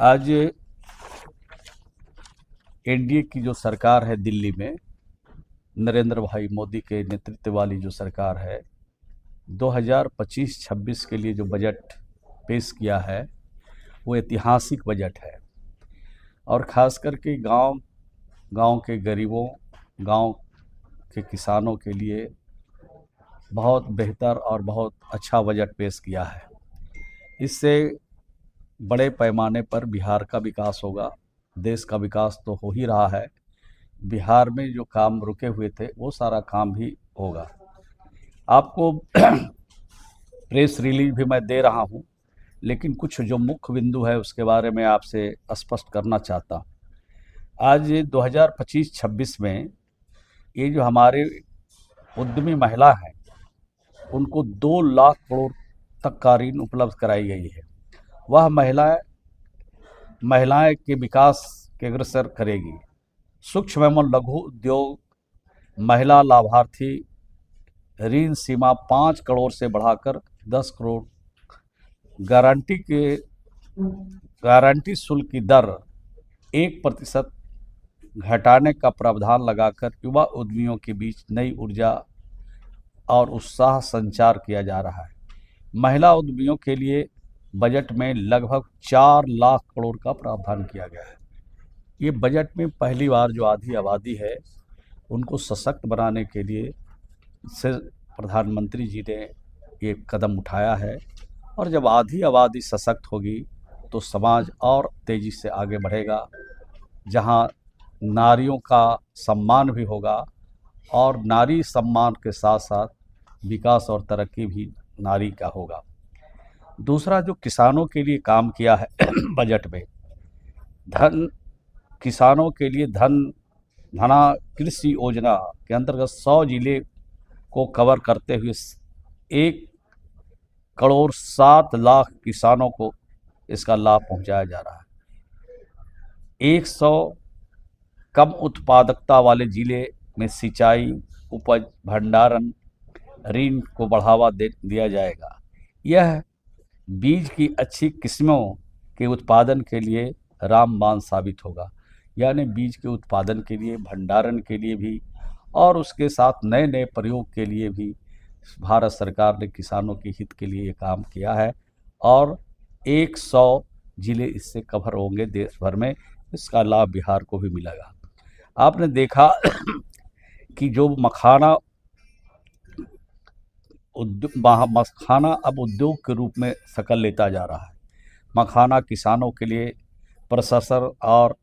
आज एनडीए की जो सरकार है दिल्ली में, नरेंद्र भाई मोदी के नेतृत्व वाली जो सरकार है, 2025-26 के लिए जो बजट पेश किया है वो ऐतिहासिक बजट है। और ख़ास करके गांव के गरीबों, गांव के किसानों के लिए बहुत बेहतर और बहुत अच्छा बजट पेश किया है। इससे बड़े पैमाने पर बिहार का विकास होगा। देश का विकास तो हो ही रहा है, बिहार में जो काम रुके हुए थे वो सारा काम भी होगा। आपको प्रेस रिलीज भी मैं दे रहा हूँ, लेकिन कुछ जो मुख्य बिंदु है उसके बारे में आपसे स्पष्ट करना चाहता हूँ। आज 2025-26 में ये जो हमारे उद्यमी महिला हैं उनको 2 लाख करोड़ तक का ऋण उपलब्ध कराई गई है। वह महिलाएं के विकास के अग्रसर करेगी। सूक्ष्म एवं लघु उद्योग महिला लाभार्थी ऋण सीमा 5 करोड़ से बढ़ाकर 10 करोड़, गारंटी शुल्क की दर 1% घटाने का प्रावधान लगाकर युवा उद्यमियों के बीच नई ऊर्जा और उत्साह संचार किया जा रहा है। महिला उद्यमियों के लिए बजट में लगभग 4 लाख करोड़ का प्रावधान किया गया है। ये बजट में पहली बार जो आधी आबादी है उनको सशक्त बनाने के लिए से प्रधानमंत्री जी ने ये कदम उठाया है। और जब आधी आबादी सशक्त होगी तो समाज और तेज़ी से आगे बढ़ेगा, जहां नारियों का सम्मान भी होगा और नारी सम्मान के साथ साथ विकास और तरक्की भी नारी का होगा। दूसरा जो किसानों के लिए काम किया है बजट में, किसानों के लिए धना कृषि योजना के अंतर्गत 100 जिले को कवर करते हुए 1 करोड़ 7 लाख किसानों को इसका लाभ पहुंचाया जा रहा है। 100 कम उत्पादकता वाले जिले में सिंचाई, उपज, भंडारण ऋण को बढ़ावा दिया जाएगा। यह बीज की अच्छी किस्मों के उत्पादन के लिए रामबाण साबित होगा, यानी बीज के उत्पादन के लिए, भंडारण के लिए भी और उसके साथ नए नए प्रयोग के लिए भी भारत सरकार ने किसानों के हित के लिए ये काम किया है। और 100 जिले इससे कवर होंगे देश भर में। इसका लाभ बिहार को भी मिलेगा। आपने देखा कि जो मखाना अब उद्योग के रूप में शक्ल लेता जा रहा है। मखाना किसानों के लिए प्रसंस्करण और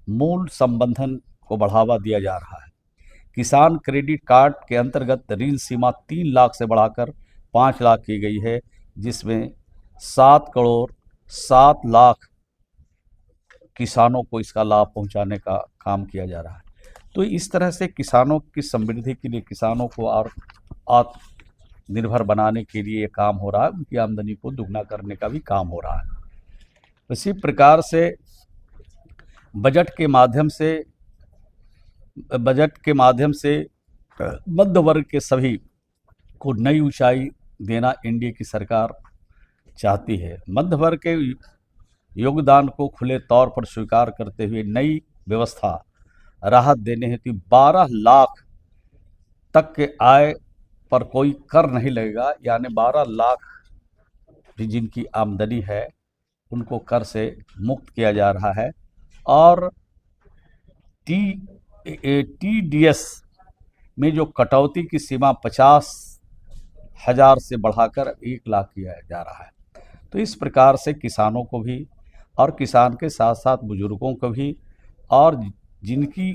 मूल्य संवर्धन को बढ़ावा दिया जा रहा है। किसान क्रेडिट कार्ड के अंतर्गत ऋण सीमा 3 लाख से बढ़ाकर 5 लाख की गई है, जिसमें 7 करोड़ 7 लाख किसानों को इसका लाभ पहुंचाने का काम किया जा रहा है। तो इस तरह से किसानों की समृद्धि के लिए, किसानों को और आत्मनिर्भर बनाने के लिए ये काम हो रहा है। उनकी आमदनी को दुगना करने का भी काम हो रहा है। इसी प्रकार से बजट के माध्यम से मध्य वर्ग के सभी को नई ऊंचाई देना एनडीए की सरकार चाहती है। मध्य वर्ग के योगदान को खुले तौर पर स्वीकार करते हुए नई व्यवस्था राहत देने हेतु 12 लाख तक के आय पर कोई कर नहीं लगेगा, यानी 12 लाख भी जिनकी आमदनी है उनको कर से मुक्त किया जा रहा है। और टीडीएस में जो कटौती की सीमा 50,000 से बढ़ाकर 1 लाख किया जा रहा है। तो इस प्रकार से किसानों को भी और किसान के साथ साथ बुजुर्गों को भी, और जिनकी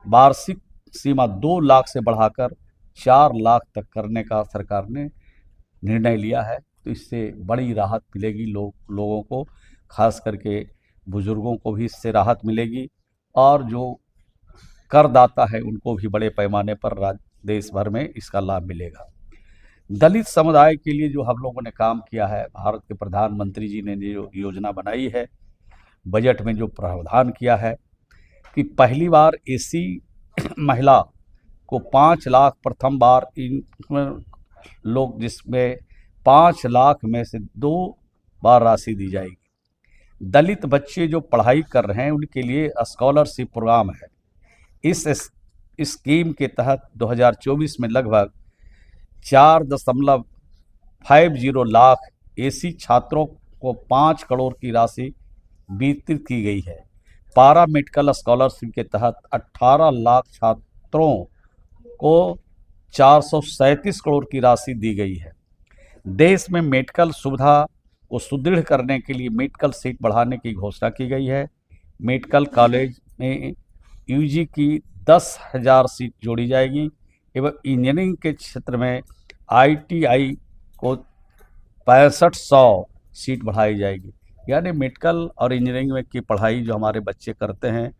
वार्षिक सीमा 2 लाख से बढ़ाकर 4 लाख तक करने का सरकार ने निर्णय लिया है। तो इससे बड़ी राहत मिलेगी लोगों को, खास करके बुजुर्गों को भी इससे राहत मिलेगी। और जो करदाता है उनको भी बड़े पैमाने पर देश भर में इसका लाभ मिलेगा। दलित समुदाय के लिए जो हम लोगों ने काम किया है, भारत के प्रधानमंत्री जी ने जो योजना बनाई है, बजट में जो प्रावधान किया है कि पहली बार एसी महिला को 5 लाख, प्रथम बार इन लोग जिसमें 5 लाख में से 2 बार राशि दी जाएगी। दलित बच्चे जो पढ़ाई कर रहे हैं उनके लिए स्कॉलरशिप प्रोग्राम है। इस स्कीम के तहत 2024 में लगभग 4.50 लाख एसी छात्रों को 5 करोड़ की राशि वितरित की गई है। पारा मेडिकल स्कॉलरशिप के तहत 18 लाख छात्रों को 437 करोड़ की राशि दी गई है। देश में मेडिकल सुविधा को सुदृढ़ करने के लिए मेडिकल सीट बढ़ाने की घोषणा की गई है। मेडिकल कॉलेज में यूजी की 10,000 सीट जोड़ी जाएगी एवं इंजीनियरिंग के क्षेत्र में आईटीआई को 6500 सीट बढ़ाई जाएगी। यानी मेडिकल और इंजीनियरिंग में की पढ़ाई जो हमारे बच्चे करते हैं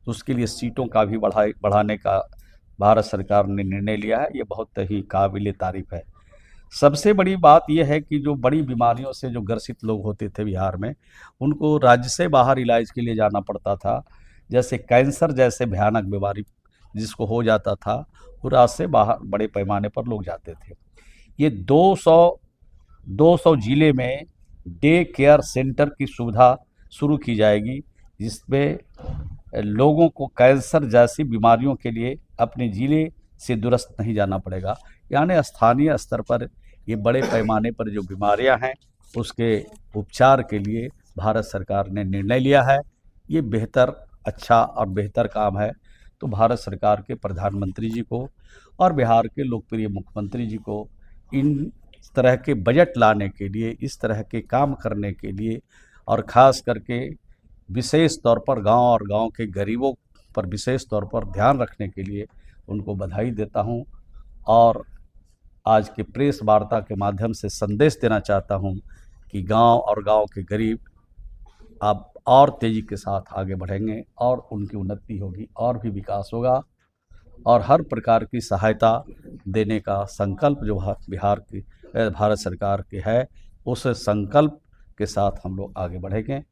तो उसके लिए सीटों का भी बढ़ाने का भारत सरकार ने निर्णय लिया है। ये बहुत ही काबिल तारीफ है। सबसे बड़ी बात यह है कि जो बड़ी बीमारियों से जो ग्रसित लोग होते थे बिहार में, उनको राज्य से बाहर इलाज के लिए जाना पड़ता था। जैसे कैंसर जैसे भयानक बीमारी जिसको हो जाता था, वो राज्य से बाहर बड़े पैमाने पर लोग जाते थे। ये 200 जिले में डे केयर सेंटर की सुविधा शुरू की जाएगी, जिसमें लोगों को कैंसर जैसी बीमारियों के लिए अपने जिले से दूरस्थ नहीं जाना पड़ेगा। यानी स्थानीय स्तर पर ये बड़े पैमाने पर जो बीमारियां हैं उसके उपचार के लिए भारत सरकार ने निर्णय लिया है। ये अच्छा और बेहतर काम है। तो भारत सरकार के प्रधानमंत्री जी को और बिहार के लोकप्रिय मुख्यमंत्री जी को इन तरह के बजट लाने के लिए, इस तरह के काम करने के लिए और ख़ास करके विशेष तौर पर गांव और गांव के गरीबों पर विशेष तौर पर ध्यान रखने के लिए उनको बधाई देता हूं। और आज के प्रेस वार्ता के माध्यम से संदेश देना चाहता हूं कि गांव और गांव के गरीब अब और तेज़ी के साथ आगे बढ़ेंगे और उनकी उन्नति होगी और भी विकास होगा और हर प्रकार की सहायता देने का संकल्प जो भारत सरकार के है, उस संकल्प के साथ हम लोग आगे बढ़ेंगे।